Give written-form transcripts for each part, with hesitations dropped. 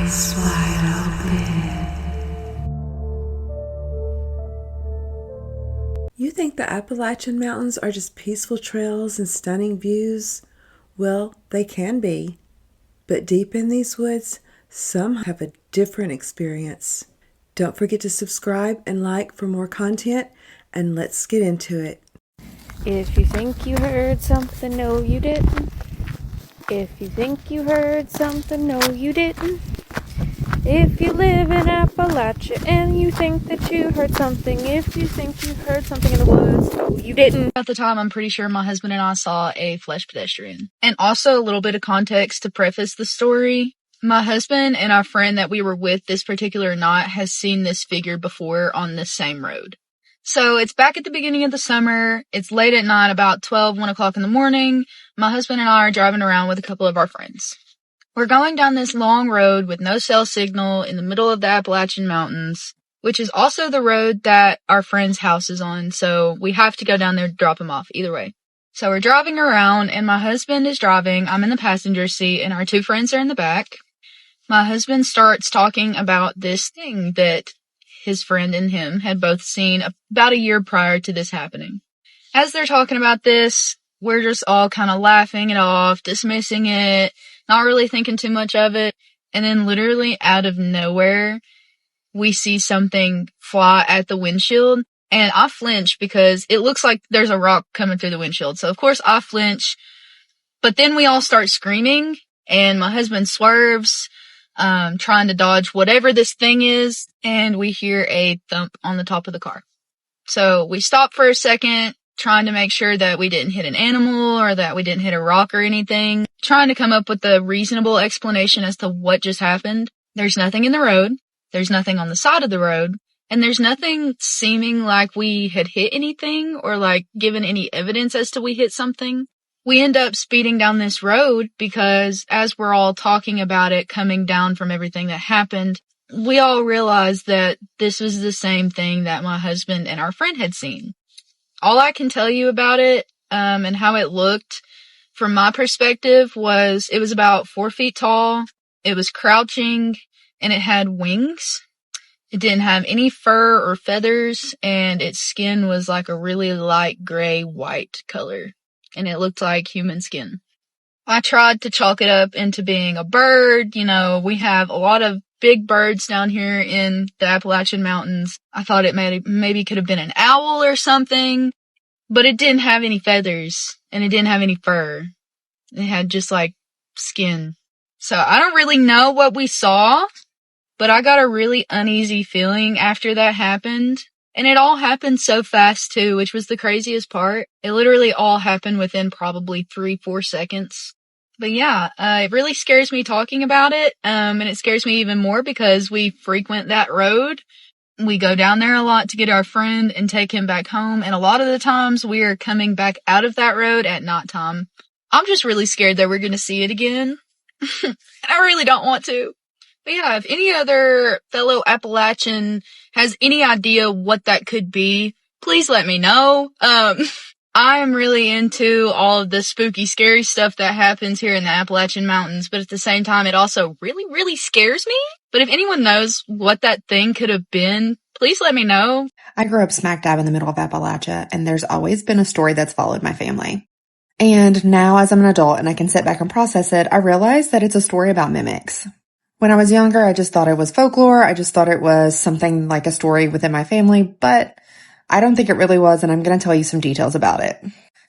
eyes wide open. You think the Appalachian Mountains are just peaceful trails and stunning views? Well, they can be. But deep in these woods, some have a different experience. Don't forget to subscribe and like for more content, and let's get into it. If you think you heard something, no you didn't. If you think you heard something, no you didn't. If you live in Appalachia and you think that you heard something, if you think you heard something in the woods, no you didn't. At the time, I'm pretty sure my husband and I saw a flesh pedestrian. And also a little bit of context to preface the story. My husband and our friend that we were with this particular night has seen this figure before on this same road. So it's back at the beginning of the summer. It's late at night, about 1 o'clock in the morning. My husband and I are driving around with a couple of our friends. We're going down this long road with no cell signal in the middle of the Appalachian Mountains, which is also the road that our friend's house is on. So we have to go down there to drop him off either way. So we're driving around and my husband is driving. I'm in the passenger seat and our two friends are in the back. My husband starts talking about this thing that his friend and him had both seen about a year prior to this happening. As they're talking about this, we're just all kind of laughing it off, dismissing it, not really thinking too much of it. And then literally out of nowhere, we see something fly at the windshield. And I flinch because it looks like there's a rock coming through the windshield. So of course I flinch, but then we all start screaming and my husband swerves, trying to dodge whatever this thing is, and we hear a thump on the top of the car. So we stop for a second, trying to make sure that we didn't hit an animal or that we didn't hit a rock or anything, trying to come up with a reasonable explanation as to what just happened. There's nothing in the road, there's nothing on the side of the road, and there's nothing seeming like we had hit anything or like given any evidence as to we hit something. We end up speeding down this road because as we're all talking about it coming down from everything that happened, we all realized that this was the same thing that my husband and our friend had seen. All I can tell you about it, and how it looked from my perspective was it was about 4 feet tall. It was crouching and it had wings. It didn't have any fur or feathers and its skin was like a really light gray white color. And it looked like human skin. I tried to chalk it up into being a bird. You know, we have a lot of big birds down here in the Appalachian Mountains. I thought it maybe could have been an owl or something, but it didn't have any feathers and it didn't have any fur. It had just like skin. So I don't really know what we saw, but I got a really uneasy feeling after that happened. And it all happened so fast too, which was the craziest part. It literally all happened within probably 3-4 seconds. But yeah, it really scares me talking about it. And it scares me even more because we frequent that road. We go down there a lot to get our friend and take him back home. And a lot of the times we are coming back out of that road at nighttime. I'm just really scared that we're going to see it again. And I really don't want to. But yeah, if any other fellow Appalachian has any idea what that could be, please let me know. I'm really into all of the spooky, scary stuff that happens here in the Appalachian Mountains, but at the same time, it also really, really scares me. But if anyone knows what that thing could have been, please let me know. I grew up smack dab in the middle of Appalachia, and there's always been a story that's followed my family. And now, as I'm an adult and I can sit back and process it, I realize that it's a story about mimics. When I was younger, I just thought it was folklore. I just thought it was something like a story within my family, but I don't think it really was, and I'm going to tell you some details about it.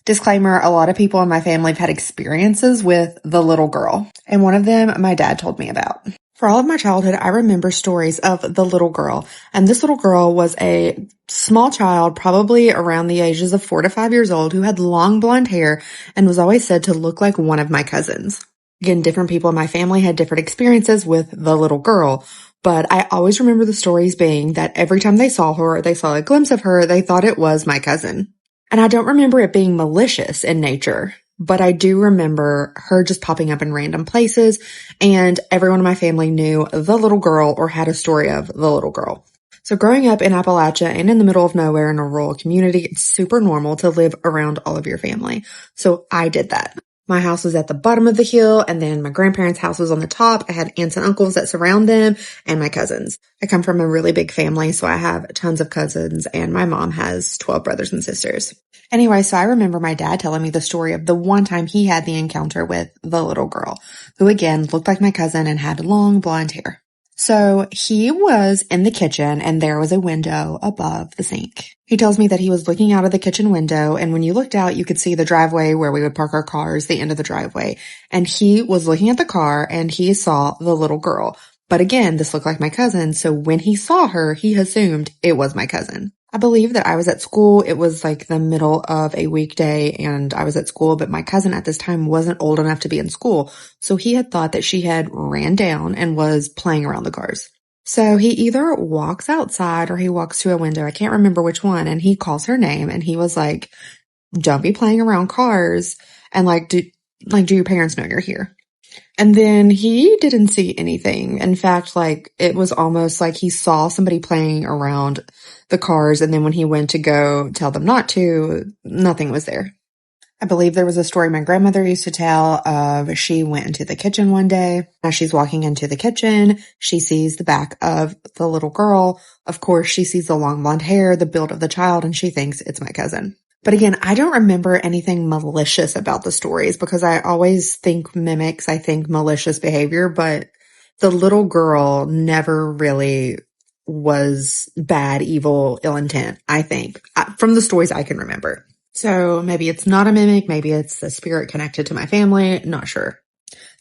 Disclaimer, a lot of people in my family have had experiences with the little girl, and one of them my dad told me about. For all of my childhood, I remember stories of the little girl, and this little girl was a small child, probably around the ages of 4 to 5 years old, who had long blonde hair and was always said to look like one of my cousins. Again, different people in my family had different experiences with the little girl, but I always remember the stories being that every time they saw her or they saw a glimpse of her, they thought it was my cousin. And I don't remember it being malicious in nature, but I do remember her just popping up in random places, and everyone in my family knew the little girl or had a story of the little girl. So growing up in Appalachia and in the middle of nowhere in a rural community, it's super normal to live around all of your family. So I did that. My house was at the bottom of the hill, and then my grandparents' house was on the top. I had aunts and uncles that surround them, and my cousins. I come from a really big family, so I have tons of cousins, and my mom has 12 brothers and sisters. Anyway, so I remember my dad telling me the story of the one time he had the encounter with the little girl, who again looked like my cousin and had long blonde hair. So he was in the kitchen and there was a window above the sink. He tells me that he was looking out of the kitchen window, and when you looked out, you could see the driveway where we would park our cars, the end of the driveway. And he was looking at the car and he saw the little girl. But again, this looked like my cousin. So when he saw her, he assumed it was my cousin. I believe that I was at school. It was like the middle of a weekday and I was at school, but my cousin at this time wasn't old enough to be in school. So he had thought that she had ran down and was playing around the cars. So he either walks outside or he walks to a window. I can't remember which one. And he calls her name and he was like, "Don't be playing around cars. And do your parents know you're here?" And then he didn't see anything. In fact, it was almost like he saw somebody playing around the cars. And then when he went to go tell them not to, nothing was there. I believe there was a story my grandmother used to tell of she went into the kitchen one day. As she's walking into the kitchen, she sees the back of the little girl. Of course, she sees the long blonde hair, the build of the child, and she thinks it's my cousin. But again, I don't remember anything malicious about the stories because I always think mimics, I think malicious behavior, but the little girl never really was bad, evil, ill intent, I think, from the stories I can remember. So maybe it's not a mimic, maybe it's a spirit connected to my family, not sure.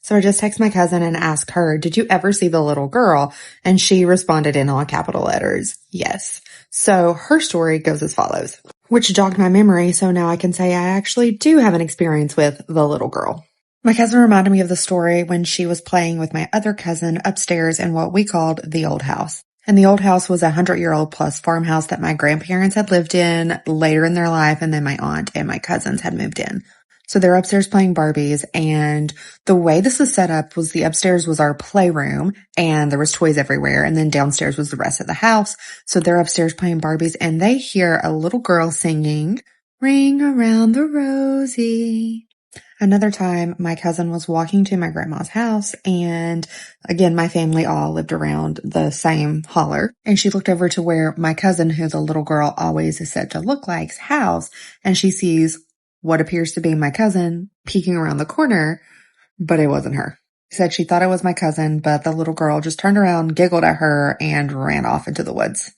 So I just texted my cousin and asked her, "Did you ever see the little girl?" And she responded in all capital letters, yes. So her story goes as follows, which jogged my memory, so now I can say I actually do have an experience with the little girl. My cousin reminded me of the story when she was playing with my other cousin upstairs in what we called the old house. And the old house was a 100-year-old plus farmhouse that my grandparents had lived in later in their life, and then my aunt and my cousins had moved in. So they're upstairs playing Barbies, and the way this was set up was the upstairs was our playroom, and there was toys everywhere, and then downstairs was the rest of the house. So they're upstairs playing Barbies, and they hear a little girl singing, "Ring around the rosy." Another time, my cousin was walking to my grandma's house, and again, my family all lived around the same holler, and she looked over to where my cousin, who the little girl always is said to look like's house, and she sees what appears to be my cousin peeking around the corner, but it wasn't her. She said she thought it was my cousin, but the little girl just turned around, giggled at her, and ran off into the woods.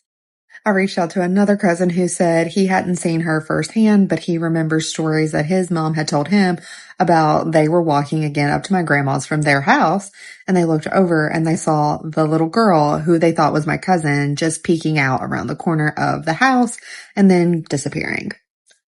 I reached out to another cousin who said he hadn't seen her firsthand, but he remembers stories that his mom had told him about they were walking again up to my grandma's from their house, and they looked over and they saw the little girl who they thought was my cousin just peeking out around the corner of the house and then disappearing.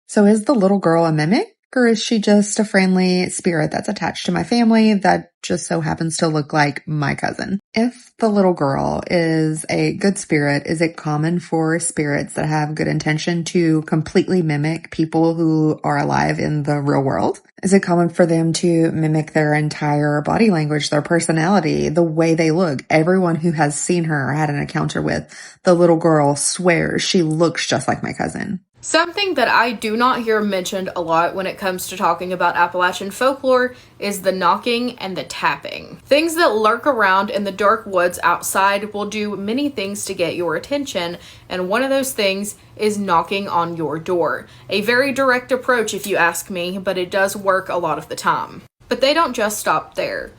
So is the little girl a mimic, or is she just a friendly spirit that's attached to my family that just so happens to look like my cousin? If the little girl is a good spirit, is it common for spirits that have good intention to completely mimic people who are alive in the real world? Is it common for them to mimic their entire body language, their personality, the way they look? Everyone who has seen her or had an encounter with the little girl swears she looks just like my cousin. Something that I do not hear mentioned a lot when it comes to talking about Appalachian folklore is the knocking and the tapping. Things that lurk around in the dark woods outside will do many things to get your attention, and one of those things is knocking on your door. A very direct approach if you ask me, but it does work a lot of the time. But they don't just stop there.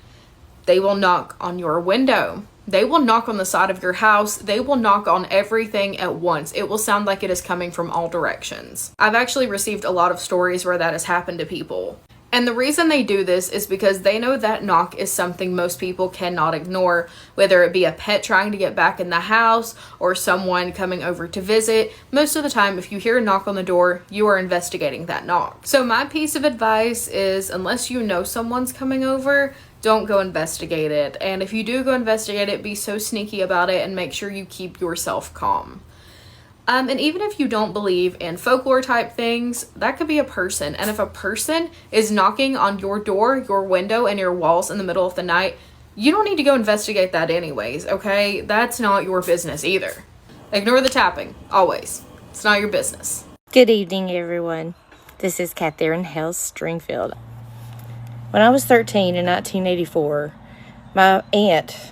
They will knock on your window. They will knock on the side of your house. They will knock on everything at once. It will sound like it is coming from all directions. I've actually received a lot of stories where that has happened to people. And the reason they do this is because they know that knock is something most people cannot ignore, whether it be a pet trying to get back in the house or someone coming over to visit. Most of the time, if you hear a knock on the door, you are investigating that knock. So my piece of advice is, unless you know someone's coming over, don't go investigate it. And if you do go investigate it, be so sneaky about it and make sure you keep yourself calm. And even if you don't believe in folklore type things, that could be a person. And if a person is knocking on your door, your window, and your walls in the middle of the night, you don't need to go investigate that anyways, okay? That's not your business either. Ignore the tapping, always. It's not your business. Good evening, everyone. This is Catherine Hales Stringfield. When I was 13 in 1984, my aunt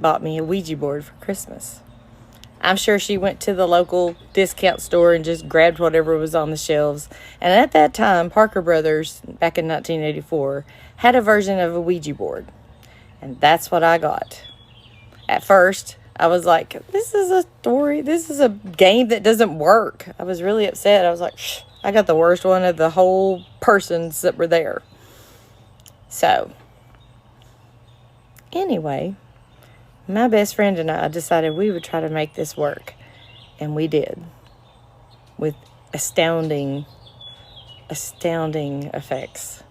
bought me a Ouija board for Christmas. I'm sure she went to the local discount store and just grabbed whatever was on the shelves. And at that time, Parker Brothers, back in 1984, had a version of a Ouija board. And that's what I got. At first, I was like, this is a story. This is a game that doesn't work. I was really upset. I was like, I got the worst one of the whole persons that were there. So, anyway, my best friend and I decided we would try to make this work. And we did. With astounding effects.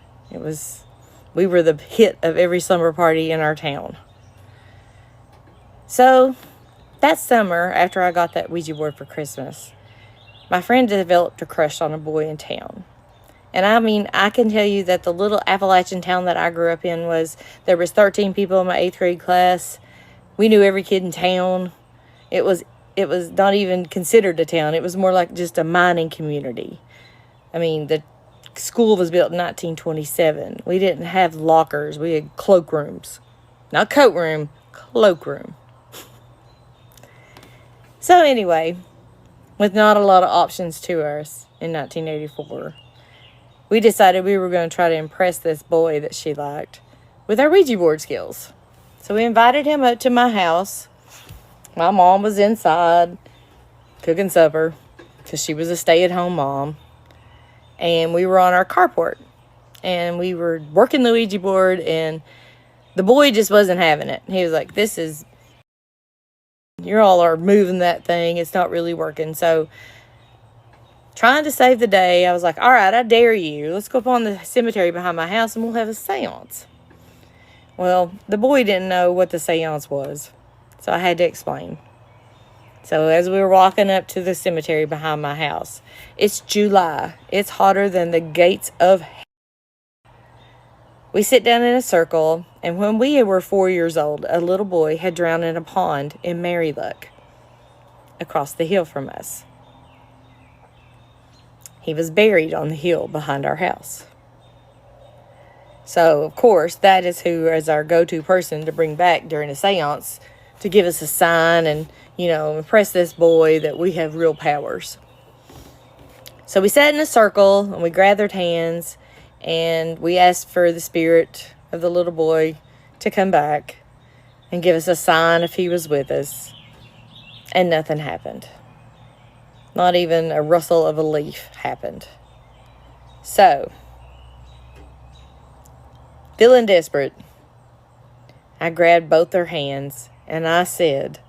We were the hit of every slumber party in our town. So, that summer, after I got that Ouija board for Christmas, my friend developed a crush on a boy in town. And I mean, I can tell you that the little Appalachian town that I grew up in there was 13 people in my 8th grade class. We knew every kid in town. It was not even considered a town. It was more like just a mining community. I mean, the school was built in 1927. We didn't have lockers. We had cloakrooms. Not coat room, cloakroom. So anyway, with not a lot of options to us in 1984, we decided we were going to try to impress this boy that she liked with our Ouija board skills. So we invited him up to my house. My mom was inside cooking supper because she was a stay-at-home mom. And we were on our carport. And we were working the Ouija board, and the boy just wasn't having it. He was like, you all are moving that thing. It's not really working. So, trying to save the day, I was like, all right, I dare you. Let's go up on the cemetery behind my house and we'll have a seance. Well, the boy didn't know what the seance was. So, I had to explain. So, as we were walking up to the cemetery behind my house, it's July. It's hotter than the gates of hell. We sit down in a circle, and when we were 4 years old, a little boy had drowned in a pond in Maryluck, across the hill from us. He was buried on the hill behind our house. So, of course, that is who is our go-to person to bring back during a seance to give us a sign and, impress this boy that we have real powers. So we sat in a circle, and we gathered hands, and we asked for the spirit of the little boy to come back and give us a sign if he was with us. And nothing happened. Not even a rustle of a leaf happened. So, feeling desperate, I grabbed both their hands and I said,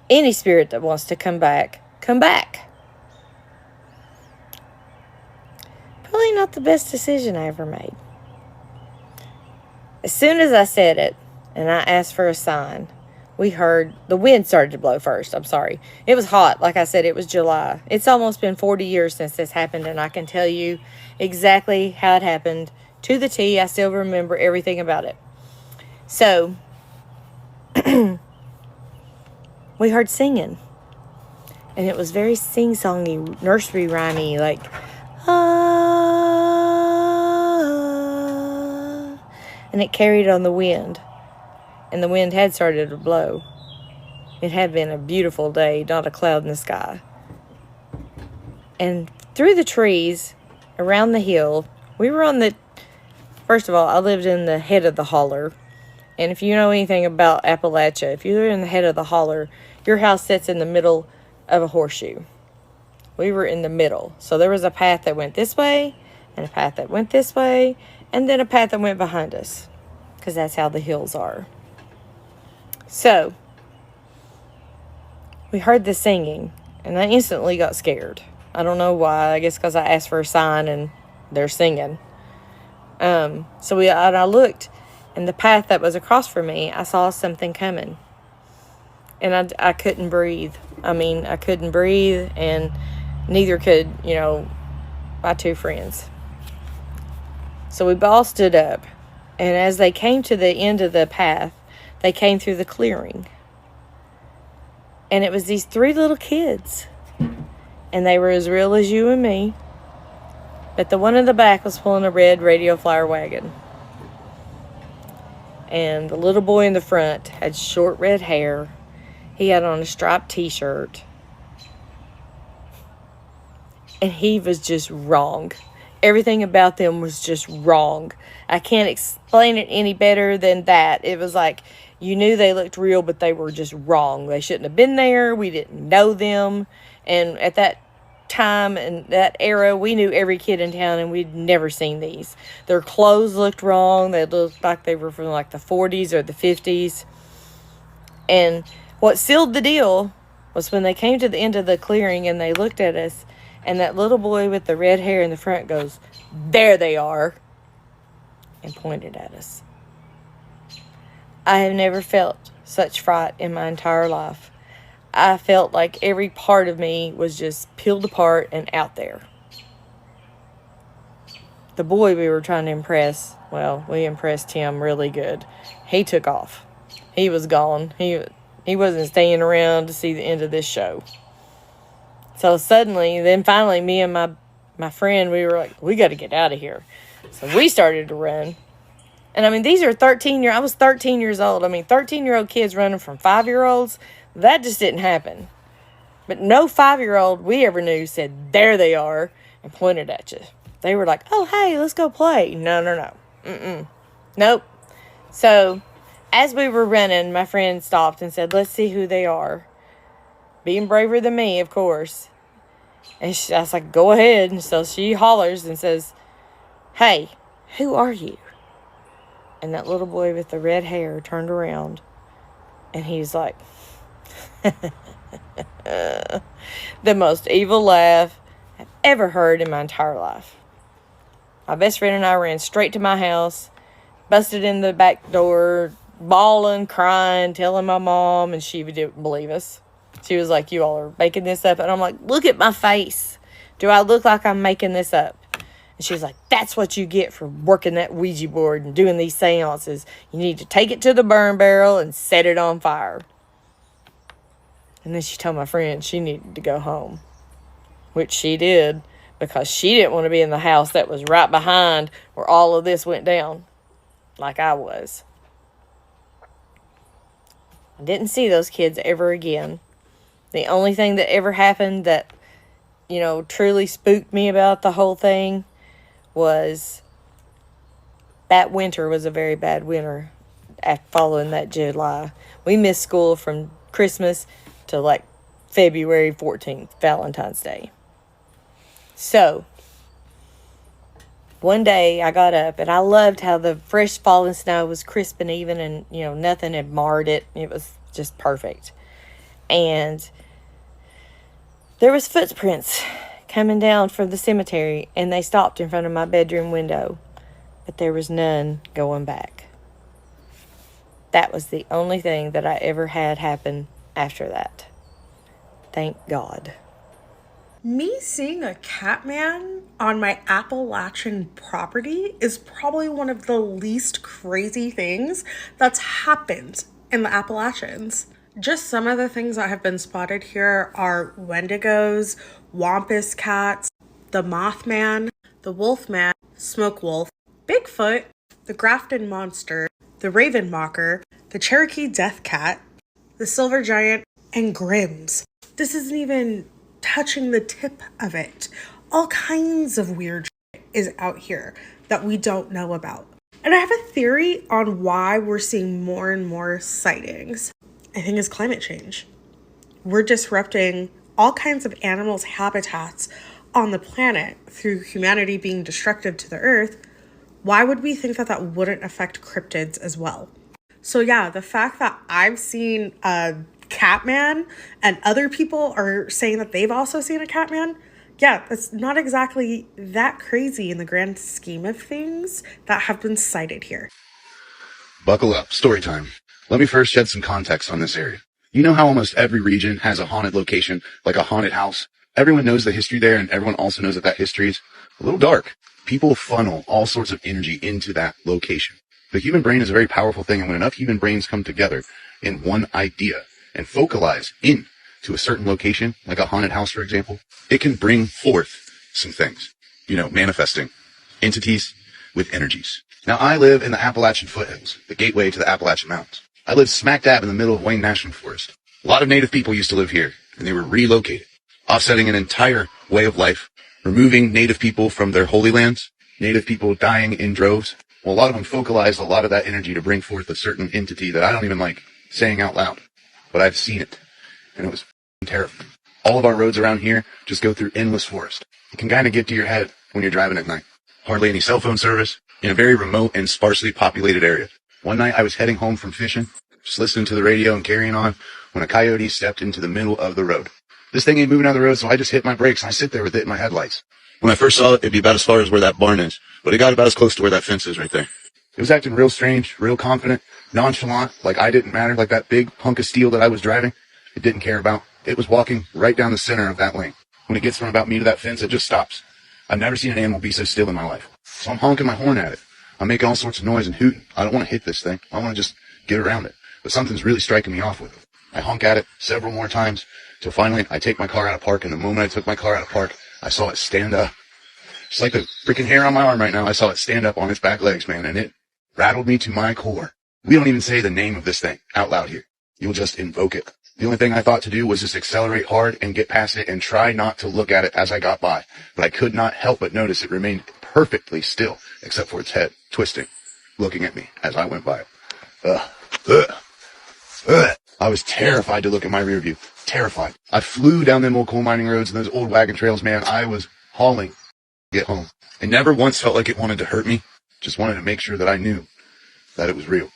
any spirit that wants to come back, come back. Probably not the best decision I ever made. As soon as I said it, and I asked for a sign, we heard the wind started to blow first. I'm sorry. It was hot. Like I said, it was July. It's almost been 40 years since this happened, and I can tell you exactly how it happened to the T. I still remember everything about it. So, we heard singing. And it was very sing-songy, nursery rhymey, like, and it carried on the wind. And the wind had started to blow. It had been a beautiful day, not a cloud in the sky. And through the trees, around the hill, we were on the... First of all, I lived in the head of the holler. And if you know anything about Appalachia, if you're in the head of the holler, your house sits in the middle of a horseshoe. We were in the middle. So there was a path that went this way, and a path that went this way, and then a path that went behind us. Because that's how the hills are. So, we heard the singing, and I instantly got scared. I don't know why. I guess because I asked for a sign, and they're singing. So I looked, and the path that was across from me, I saw something coming. And I couldn't breathe. I couldn't breathe, and neither could, my two friends. So we all stood up, and as they came to the end of the path, they came through the clearing. And it was these 3 little kids. And they were as real as you and me. But the one in the back was pulling a red radio flyer wagon. And the little boy in the front had short red hair. He had on a striped t-shirt. And he was just wrong. Everything about them was just wrong. I can't explain it any better than that. It was like you knew they looked real, but they were just wrong. They shouldn't have been there. We didn't know them. And at that time and that era, we knew every kid in town, and we'd never seen these. Their clothes looked wrong. They looked like they were from like the 40s or the 50s. And what sealed the deal was when they came to the end of the clearing and they looked at us, and that little boy with the red hair in the front goes, "There they are," and pointed at us. I have never felt such fright in my entire life. I felt like every part of me was just peeled apart and out there. The boy we were trying to impress, well, we impressed him really good. He took off. He was gone. He wasn't staying around to see the end of this show. So finally, me and my friend, we were like, we got to get out of here. So we started to run. And I mean, I was 13 years old. I mean, 13-year-old kids running from 5-year-olds, that just didn't happen. But no 5-year-old we ever knew said, "There they are," and pointed at you. They were like, "Oh, hey, let's go play." No. Nope. So as we were running, my friend stopped and said, "Let's see who they are." Being braver than me, of course. And I was like, "Go ahead." And so she hollers and says, "Hey, who are you?" And that little boy with the red hair turned around, and he's like, the most evil laugh I've ever heard in my entire life. My best friend and I ran straight to my house, busted in the back door, bawling, crying, telling my mom, and she didn't believe us. She was like, "You all are making this up." And I'm like, "Look at my face. Do I look like I'm making this up?" And she was like, "That's what you get for working that Ouija board and doing these seances. You need to take it to the burn barrel and set it on fire." And then she told my friend she needed to go home, which she did, because she didn't want to be in the house that was right behind where all of this went down, like I was. I didn't see those kids ever again. The only thing that ever happened that, truly spooked me about the whole thing was that winter was a very bad winter following that July. We missed school from Christmas to like February 14th, Valentine's Day. So one day I got up, and I loved how the fresh fallen snow was crisp and even, and nothing had marred it. It was just perfect. And there was footprints coming down from the cemetery, and they stopped in front of my bedroom window, but there was none going back. That was the only thing that I ever had happen after that. Thank God. Me seeing a catman on my Appalachian property is probably one of the least crazy things that's happened in the Appalachians. Just some of the things that have been spotted here are wendigos, wampus cats, the Mothman, the Wolfman, Smoke Wolf, Bigfoot, the Grafton Monster, the Raven Mocker, the Cherokee Death Cat, the Silver Giant, and Grims. This isn't even touching the tip of it. All kinds of weird shit is out here that we don't know about. And I have a theory on why we're seeing more and more sightings. I think it's climate change. We're disrupting all kinds of animals' habitats on the planet through humanity being destructive to the earth. Why would we think that wouldn't affect cryptids as well? So yeah, the fact that I've seen a catman and other people are saying that they've also seen a catman, yeah, that's not exactly that crazy in the grand scheme of things that have been sighted here. Buckle up, story time. Let me first shed some context on this area. You know how almost every region has a haunted location, like a haunted house? Everyone knows the history there, and everyone also knows that history is a little dark. People funnel all sorts of energy into that location. The human brain is a very powerful thing, and when enough human brains come together in one idea and focalize in to a certain location, like a haunted house, for example, it can bring forth some things, manifesting entities, with energies. Now, I live in the Appalachian foothills, the gateway to the Appalachian Mountains. I live smack dab in the middle of Wayne National Forest. A lot of native people used to live here, and they were relocated, offsetting an entire way of life, removing native people from their holy lands, native people dying in droves. Well, a lot of them focalized a lot of that energy to bring forth a certain entity that I don't even like saying out loud, but I've seen it, and it was terrifying. All of our roads around here just go through endless forest. It can kind of get to your head when you're driving at night. Hardly any cell phone service in a very remote and sparsely populated area. One night I was heading home from fishing, just listening to the radio and carrying on, when a coyote stepped into the middle of the road. This thing ain't moving down the road, so I just hit my brakes and I sit there with it in my headlights. When I first saw it, it'd be about as far as where that barn is, but it got about as close to where that fence is right there. It was acting real strange, real confident, nonchalant, like I didn't matter, like that big hunk of steel that I was driving, it didn't care about. It was walking right down the center of that lane. When it gets from about me to that fence, it just stops. I've never seen an animal be so still in my life. So I'm honking my horn at it. I'm making all sorts of noise and hooting. I don't want to hit this thing. I want to just get around it. But something's really striking me off with it. I honk at it several more times till finally I take my car out of park. And the moment I took my car out of park, I saw it stand up. Just like the freaking hair on my arm right now, I saw it stand up on its back legs, man, and it rattled me to my core. We don't even say the name of this thing out loud here. You'll just invoke it. The only thing I thought to do was just accelerate hard and get past it and try not to look at it as I got by. But I could not help but notice it remained perfectly still, except for its head twisting, looking at me as I went by it. I was terrified to look at my rear view. Terrified. I flew down them old coal mining roads and those old wagon trails, man. I was hauling to get home. It never once felt like it wanted to hurt me. Just wanted to make sure that I knew that it was real.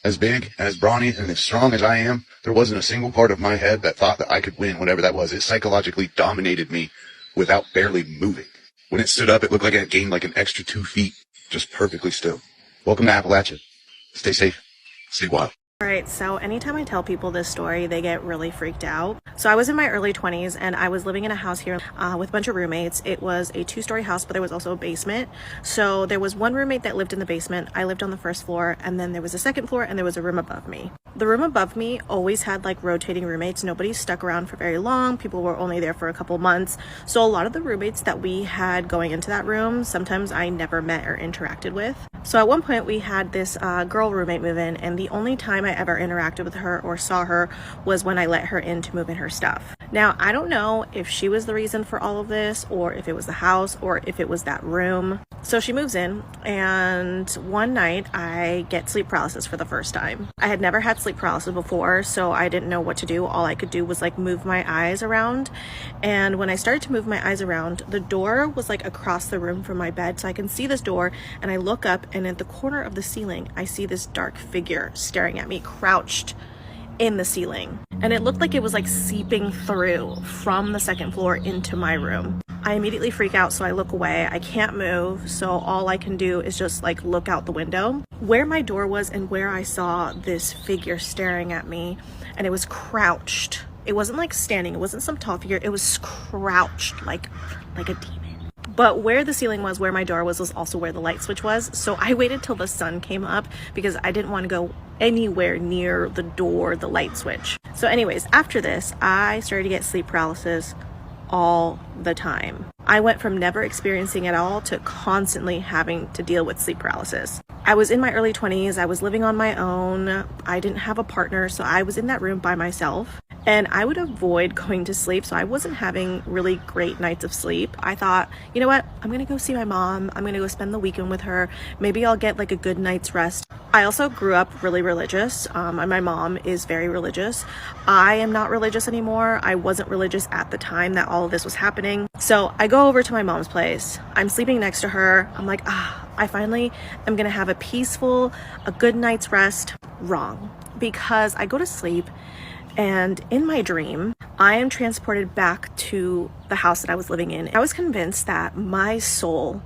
As big, as brawny, and as strong as I am, there wasn't a single part of my head that thought that I could win whatever that was. It psychologically dominated me without barely moving. When it stood up, it looked like it had gained like an extra 2 feet, just perfectly still. Welcome to Appalachia. Stay safe. Stay wild. Alright, so anytime I tell people this story, they get really freaked out. So I was in my early 20s and I was living in a house here with a bunch of roommates. It was a 2-story house, but there was also a basement. So there was one roommate that lived in the basement. I lived on the first floor, and then there was a second floor and there was a room above me. The room above me always had like rotating roommates. Nobody stuck around for very long. People were only there for a couple months. So a lot of the roommates that we had going into that room, sometimes I never met or interacted with. So at one point we had this girl roommate move in, and the only time I ever interacted with her or saw her was when I let her in to move in her stuff. Now, I don't know if she was the reason for all of this, or if it was the house, or if it was that room. So she moves in, and one night I get sleep paralysis for the first time. I had never had sleep paralysis before, so I didn't know what to do. All I could do was like move my eyes around. And when I started to move my eyes around, the door was like across the room from my bed. So I can see this door, and I look up, and at the corner of the ceiling, I see this dark figure staring at me, crouched in the ceiling. And it looked like it was like seeping through from the second floor into my room. I immediately freak out, so I look away. I can't move, so all I can do is just like look out the window. Where my door was and where I saw this figure staring at me, and it was crouched. It wasn't like standing, it wasn't some tall figure, it was crouched like a demon. But where the ceiling was, where my door was also where the light switch was. So I waited till the sun came up because I didn't want to go anywhere near the door, the light switch. So anyways, after this, I started to get sleep paralysis all the time. I went from never experiencing it all to constantly having to deal with sleep paralysis. I was in my early 20s. I was living on my own. I didn't have a partner, so I was in that room by myself. And I would avoid going to sleep, so I wasn't having really great nights of sleep. I thought, you know what? I'm gonna go see my mom. I'm gonna go spend the weekend with her. Maybe I'll get like a good night's rest. I also grew up really religious. And my mom is very religious. I am not religious anymore. I wasn't religious at the time that all of this was happening. So I go over to my mom's place. I'm sleeping next to her. I'm like, I finally am gonna have a good night's rest. Wrong. Because I go to sleep, and in my dream, I am transported back to the house that I was living in. I was convinced that my soul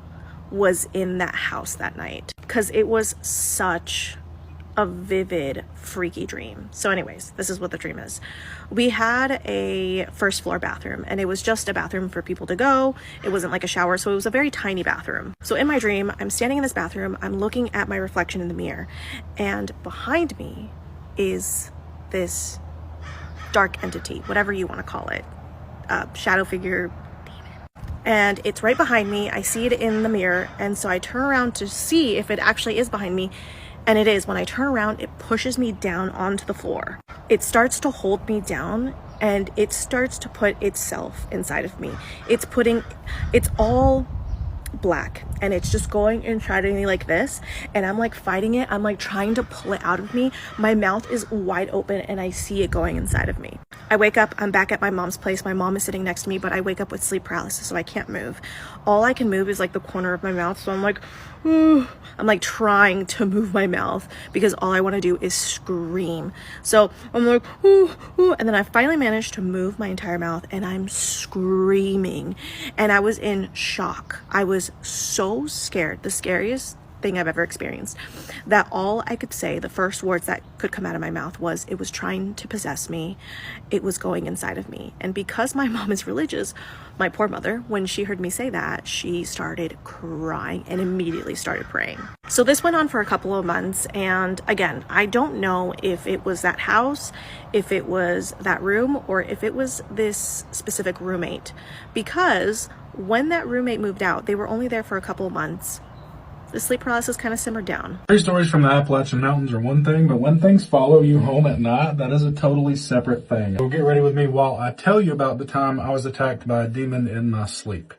was in that house that night because it was such a vivid, freaky dream. So anyways, this is what the dream is. We had a first floor bathroom, and it was just a bathroom for people to go. It wasn't like a shower, so it was a very tiny bathroom. So in my dream, I'm standing in this bathroom, I'm looking at my reflection in the mirror, and behind me is this dark entity, whatever you want to call it, shadow figure, demon. and it's right behind me. I see it in the mirror, and so I turn around to see if it actually is behind me, and it is. When I turn around, it pushes me down onto the floor. It starts to hold me down, and it starts to put itself inside of me. It's all black, and it's just going inside of me like this, and I'm like fighting it. I'm like trying to pull it out of me. My mouth is wide open, and I see it going inside of me. I wake up, I'm back at my mom's place. My mom is sitting next to me, but I wake up with sleep paralysis, so I can't move. All I can move is like the corner of my mouth, so I'm like, ooh. I'm like trying to move my mouth because all I want to do is scream. So I'm like, ooh, ooh, and then I finally managed to move my entire mouth, and I'm screaming, and I was in shock. I was so scared, the scariest thing I've ever experienced, that all I could say, the first words that could come out of my mouth was, it was trying to possess me. It was going inside of me. And because my mom is religious, my poor mother, when she heard me say that, she started crying and immediately started praying. So this went on for a couple of months, and again, I don't know if it was that house, if it was that room, or if it was this specific roommate, because when that roommate moved out, they were only there for a couple of months. The sleep paralysis kind of simmered down. Three stories from the Appalachian Mountains are one thing, but when things follow you home at night, that is a totally separate thing. So get ready with me while I tell you about the time I was attacked by a demon in my sleep.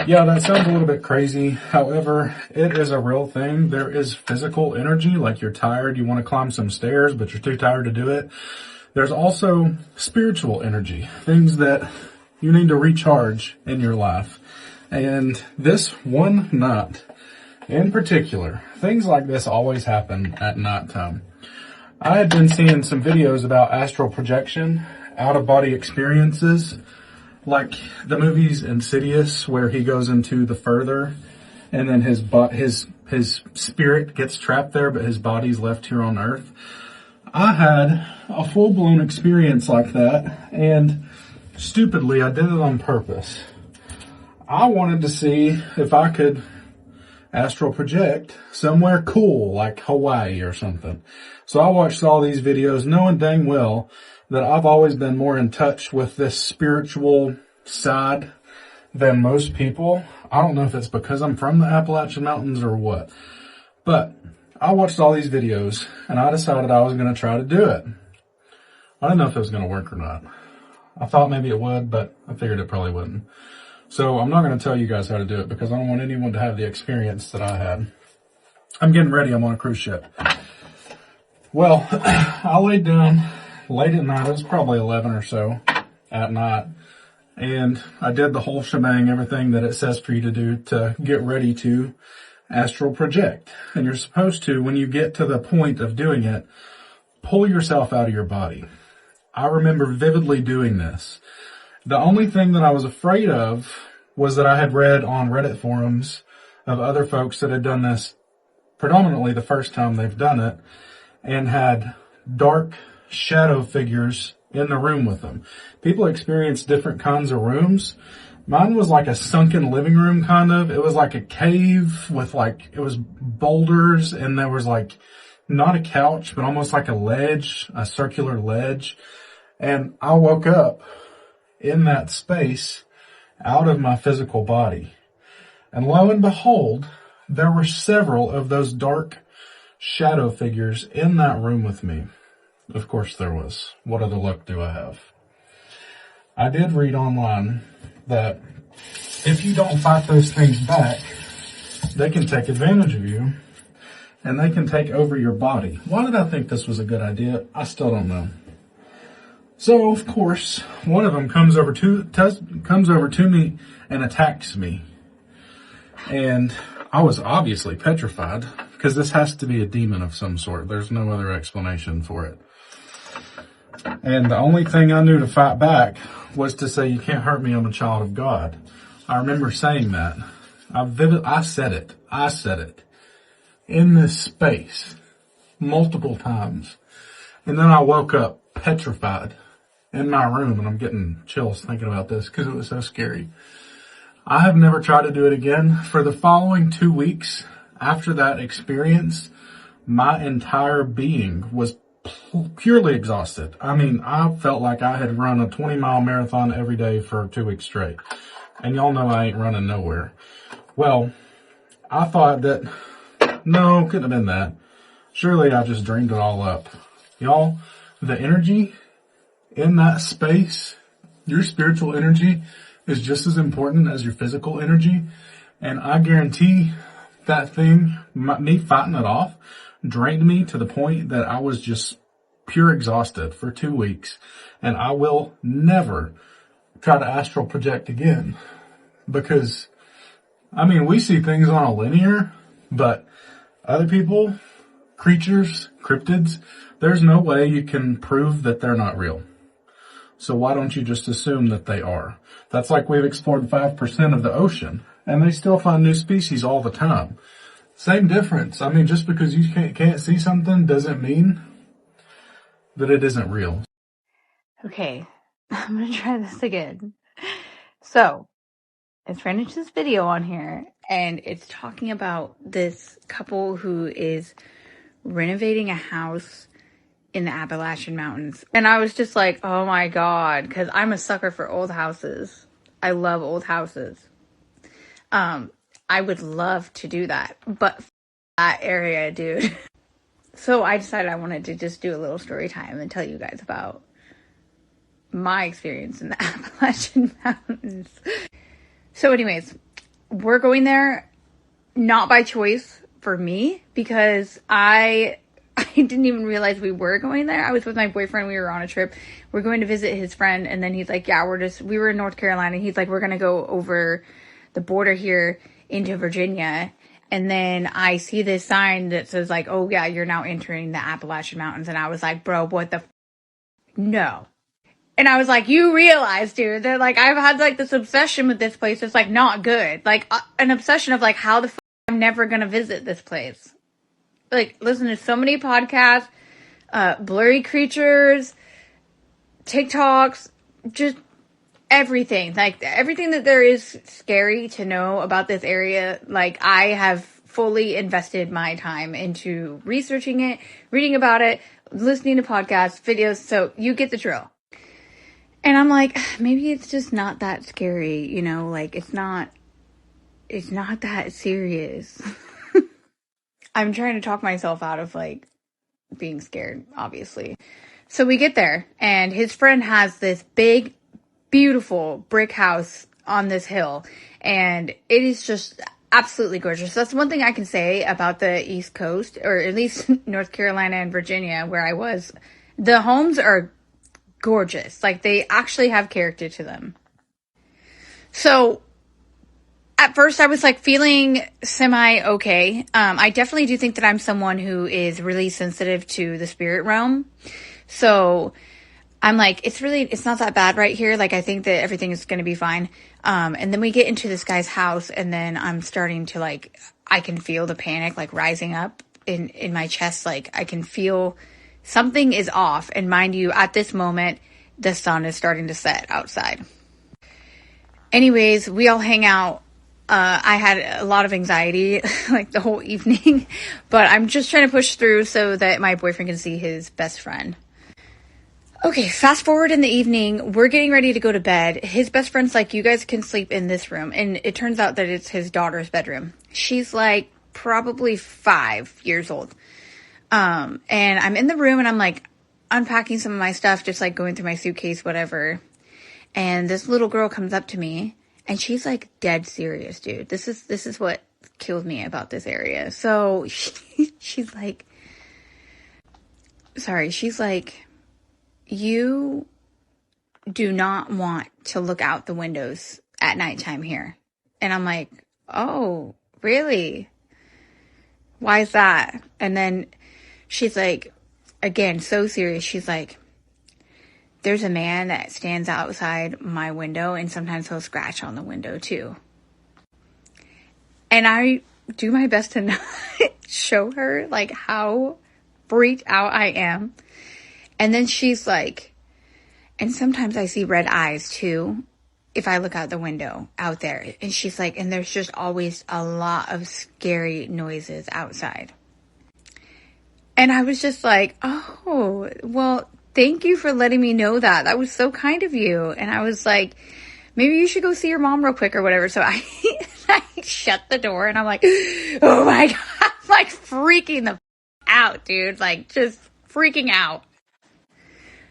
Yeah, that sounds a little bit crazy. However, it is a real thing. There is physical energy, like you're tired, you want to climb some stairs, but you're too tired to do it. There's also spiritual energy, things that you need to recharge in your life. And this one night, in particular, things like this always happen at nighttime. I had been seeing some videos about astral projection, out-of-body experiences, like the movies Insidious, where he goes into the further, and then his spirit gets trapped there, but his body's left here on Earth. I had a full-blown experience like that, and stupidly, I did it on purpose. I wanted to see if I could astral project somewhere cool like Hawaii or something. So I watched all these videos knowing dang well that I've always been more in touch with this spiritual side than most people. I don't know if it's because I'm from the Appalachian Mountains or what, but I watched all these videos and I decided I was going to try to do it. I didn't know if it was going to work or not. I thought maybe it would, but I figured it probably wouldn't. So I'm not going to tell you guys how to do it because I don't want anyone to have the experience that I had. I'm getting ready. I'm on a cruise ship. Well, I laid down late at night. It was probably 11 or so at night. And I did the whole shebang, everything that it says for you to do to get ready to astral project. And you're supposed to, when you get to the point of doing it, pull yourself out of your body. I remember vividly doing this. The only thing that I was afraid of was that I had read on Reddit forums of other folks that had done this predominantly the first time they've done it and had dark shadow figures in the room with them. People experience different kinds of rooms. Mine was like a sunken living room kind of. It was like a cave with it was boulders, and there was not a couch, but almost like a ledge, a circular ledge. And I woke up in that space out of my physical body. And lo and behold, there were several of those dark shadow figures in that room with me. Of course there was. What other luck do I have? I did read online that if you don't fight those things back, they can take advantage of you and they can take over your body. Why did I think this was a good idea? I still don't know. So, of course, one of them comes over to me and attacks me. And I was obviously petrified because this has to be a demon of some sort. There's no other explanation for it. And the only thing I knew to fight back was to say, "You can't hurt me, I'm a child of God." I remember saying that. I said it in this space multiple times. And then I woke up petrified in my room, and I'm getting chills thinking about this because it was so scary. I have never tried to do it again. For the following 2 weeks after that experience, my entire being was purely exhausted. I mean, I felt like I had run a 20-mile marathon every day for 2 weeks straight. And y'all know I ain't running nowhere. Well, I thought that, no, couldn't have been that. Surely I just dreamed it all up. Y'all, the energy in that space, your spiritual energy is just as important as your physical energy. And I guarantee that thing, me fighting it off, drained me to the point that I was just pure exhausted for 2 weeks. And I will never try to astral project again. Because, I mean, we see things on a linear, but other people, creatures, cryptids, there's no way you can prove that they're not real. So why don't you just assume that they are? That's like we've explored 5% of the ocean, and they still find new species all the time. Same difference. I mean, just because you can't see something doesn't mean that it isn't real. Okay, I'm gonna try this again. So, I finished this video on here, and it's talking about this couple who is renovating a house in the Appalachian Mountains. And I was just like, oh my God, because I'm a sucker for old houses. I love old houses. I would love to do that, but that area, dude. So I decided I wanted to just do a little story time and tell you guys about my experience in the Appalachian Mountains. So anyways, we're going there not by choice for me, because I didn't even realize we were going there. I was with my boyfriend. We were on a trip. We're going to visit his friend. And then he's like, yeah, we were in North Carolina. He's like, we're going to go over the border here into Virginia. And then I see this sign that says like, oh yeah, you're now entering the Appalachian Mountains. And I was like, bro, what the no. And I was like, you realize, dude, that like, I've had like this obsession with this place. It's like not good. Like an obsession of like, how the I'm never going to visit this place. Like, listen to so many podcasts, blurry creatures, TikToks, just everything. Like, everything that there is scary to know about this area, like, I have fully invested my time into researching it, reading about it, listening to podcasts, videos, so you get the drill. And I'm like, maybe it's just not that scary, you know, like, it's not that serious. I'm trying to talk myself out of, like, being scared, obviously. So we get there, and his friend has this big, beautiful brick house on this hill, and it is just absolutely gorgeous. That's one thing I can say about the East Coast, or at least North Carolina and Virginia, where I was. The homes are gorgeous. Like, they actually have character to them. So at first I was like feeling semi-okay. I definitely do think that I'm someone who is really sensitive to the spirit realm. So I'm like, it's not that bad right here. Like, I think that everything is going to be fine. And then we get into this guy's house, and then I'm starting to like, I can feel the panic like rising up in my chest. Like, I can feel something is off. And mind you, at this moment, the sun is starting to set outside. Anyways, we all hang out. I had a lot of anxiety, like the whole evening, but I'm just trying to push through so that my boyfriend can see his best friend. Okay, fast forward in the evening, we're getting ready to go to bed. His best friend's like, you guys can sleep in this room. And it turns out that it's his daughter's bedroom. She's like probably 5 years old. And I'm in the room and I'm like unpacking some of my stuff, just like going through my suitcase, whatever. And this little girl comes up to me. And she's like dead serious, dude. This is what killed me about this area. So she's like, you do not want to look out the windows at nighttime here. And I'm like, oh, really? Why is that? And then she's like, again, so serious. She's like, there's a man that stands outside my window, and sometimes he'll scratch on the window too. And I do my best to not show her like how freaked out I am. And then she's like, and sometimes I see red eyes too if I look out the window out there. And she's like, and there's just always a lot of scary noises outside. And I was just like, oh, well, thank you for letting me know that. That was so kind of you. And I was like, maybe you should go see your mom real quick or whatever. So I shut the door and I'm like, oh my God, I'm like freaking the out, dude. Like just freaking out.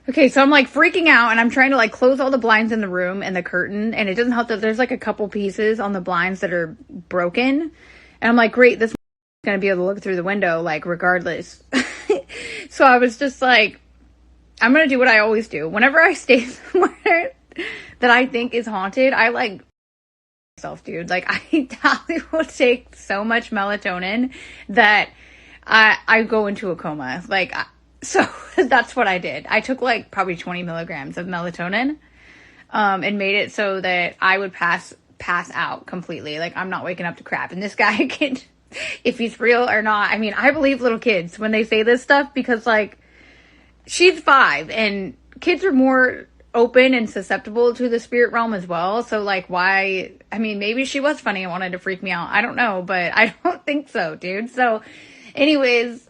Okay, so I'm like freaking out and I'm trying to like close all the blinds in the room and the curtain, and it doesn't help that there's like a couple pieces on the blinds that are broken. And I'm like, great, this is going to be able to look through the window, like regardless. So I was just like, I'm going to do what I always do. Whenever I stay somewhere that I think is haunted, I like myself, dude. Like I probably will take so much melatonin that I go into a coma. Like, so that's what I did. I took like probably 20 milligrams of melatonin, and made it so that I would pass out completely. Like I'm not waking up to crap. And this guy can, if he's real or not. I mean, I believe little kids when they say this stuff, because like she's 5 and kids are more open and susceptible to the spirit realm as well. So like why, I mean, maybe she was funny and wanted to freak me out. I don't know, but I don't think so, dude. So anyways,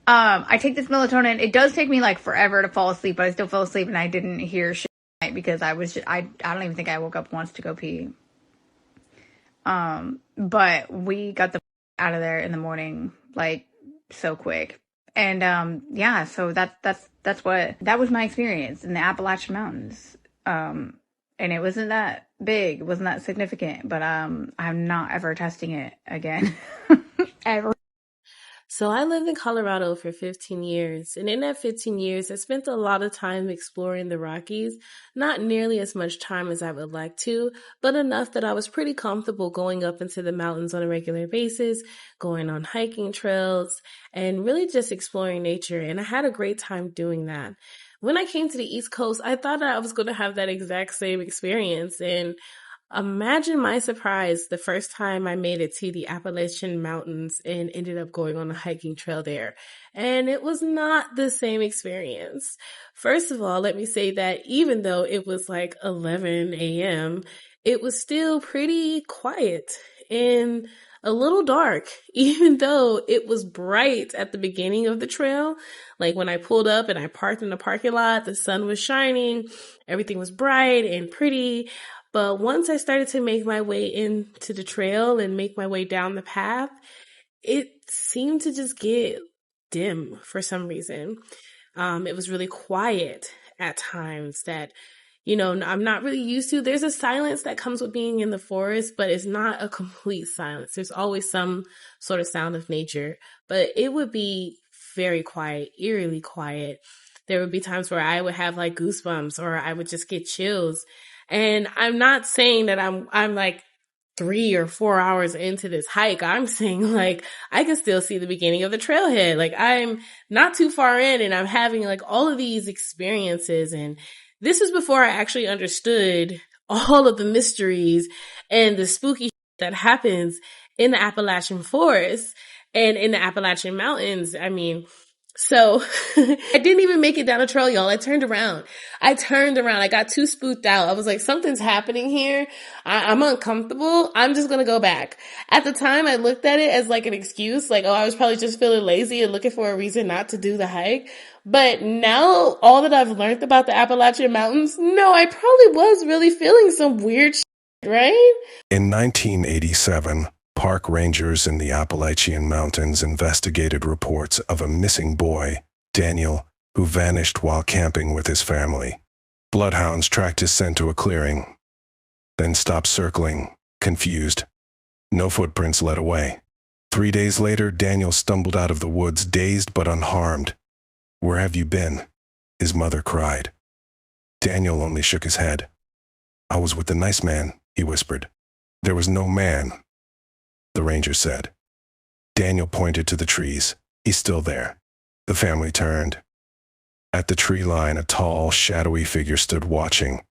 I take this melatonin. It does take me like forever to fall asleep, but I still fell asleep and I didn't hear shit at night because I don't even think I woke up once to go pee. But we got the out of there in the morning, like so quick. And, yeah, so that was my experience in the Appalachian Mountains. And it wasn't that big. It wasn't that significant, but, I'm not ever testing it again. Ever. So I lived in Colorado for 15 years, and in that 15 years, I spent a lot of time exploring the Rockies, not nearly as much time as I would like to, but enough that I was pretty comfortable going up into the mountains on a regular basis, going on hiking trails, and really just exploring nature, and I had a great time doing that. When I came to the East Coast, I thought I was going to have that exact same experience, and imagine my surprise the first time I made it to the Appalachian Mountains and ended up going on a hiking trail there. And it was not the same experience. First of all, let me say that even though it was like 11 a.m., it was still pretty quiet and a little dark, even though it was bright at the beginning of the trail. Like when I pulled up and I parked in the parking lot, the sun was shining, everything was bright and pretty. But once I started to make my way into the trail and make my way down the path, it seemed to just get dim for some reason. It was really quiet at times that, I'm not really used to. There's a silence that comes with being in the forest, but it's not a complete silence. There's always some sort of sound of nature, but it would be very quiet, eerily quiet. There would be times where I would have like goosebumps or I would just get chills. And I'm not saying that I'm like 3 or 4 hours into this hike. I'm saying like I can still see the beginning of the trailhead. Like I'm not too far in and I'm having like all of these experiences. And this was before I actually understood all of the mysteries and the spooky that happens in the Appalachian forest and in the Appalachian Mountains. I mean, so I didn't even make it down the trail, y'all. I turned around. I got too spooked out. I was like, something's happening here. I'm uncomfortable. I'm just going to go back. At the time, I looked at it as like an excuse. Like, oh, I was probably just feeling lazy and looking for a reason not to do the hike. But now all that I've learned about the Appalachian Mountains, no, I probably was really feeling some weird shit, right? In 1987, park rangers in the Appalachian Mountains investigated reports of a missing boy, Daniel, who vanished while camping with his family. Bloodhounds tracked his scent to a clearing, then stopped circling, confused. No footprints led away. 3 days later, Daniel stumbled out of the woods, dazed but unharmed. "Where have you been?" his mother cried. Daniel only shook his head. "I was with the nice man," he whispered. "There was no man," the ranger said. Daniel pointed to the trees. "He's still there." The family turned. At the tree line, a tall, shadowy figure stood watching.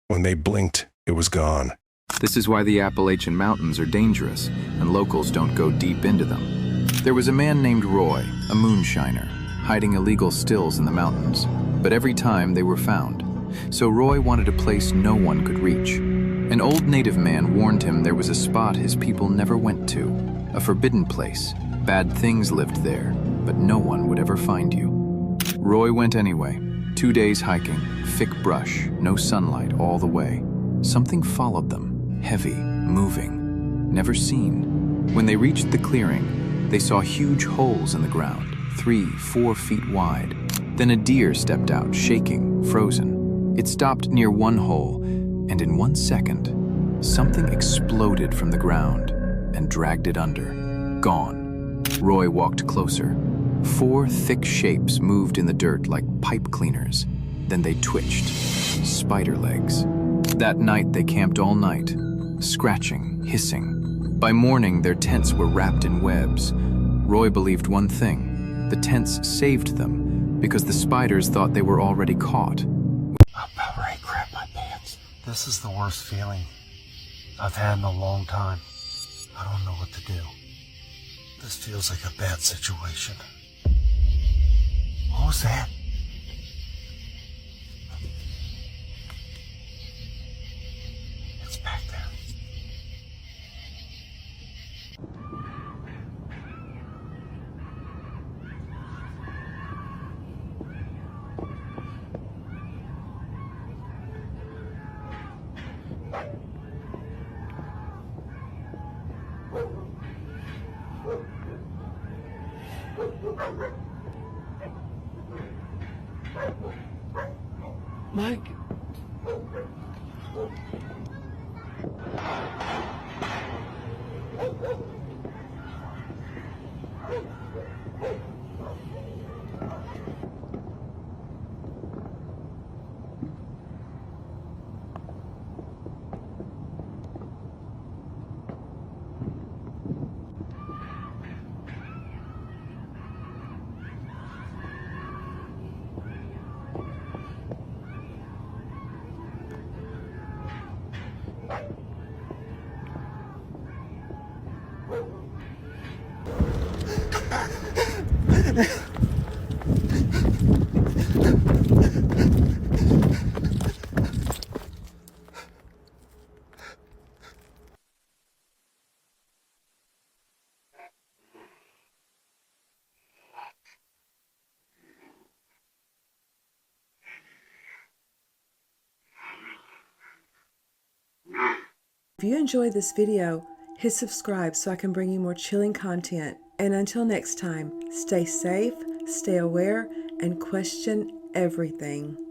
When they blinked, it was gone. This is why the Appalachian Mountains are dangerous, and locals don't go deep into them. There was a man named Roy, a moonshiner, hiding illegal stills in the mountains, but every time they were found. So Roy wanted a place no one could reach. An old native man warned him there was a spot his people never went to, a forbidden place. Bad things lived there, but no one would ever find you. Roy went anyway. 2 days hiking, thick brush, no sunlight all the way. Something followed them, heavy, moving, never seen. When they reached the clearing, they saw huge holes in the ground, 3-4 feet wide. Then a deer stepped out, shaking, frozen. It stopped near one hole, and in 1 second, something exploded from the ground and dragged it under. Gone. Roy walked closer. 4 thick shapes moved in the dirt like pipe cleaners. Then they twitched. Spider legs. That night they camped all night, scratching, hissing. By morning their tents were wrapped in webs. Roy believed one thing. The tents saved them because the spiders thought they were already caught. I'm about ready to crap my pants. This is the worst feeling I've had in a long time. I don't know what to do. This feels like a bad situation. What was that? It's back there. Mike. If you enjoyed this video, hit subscribe so I can bring you more chilling content. And until next time, stay safe, stay aware, and question everything.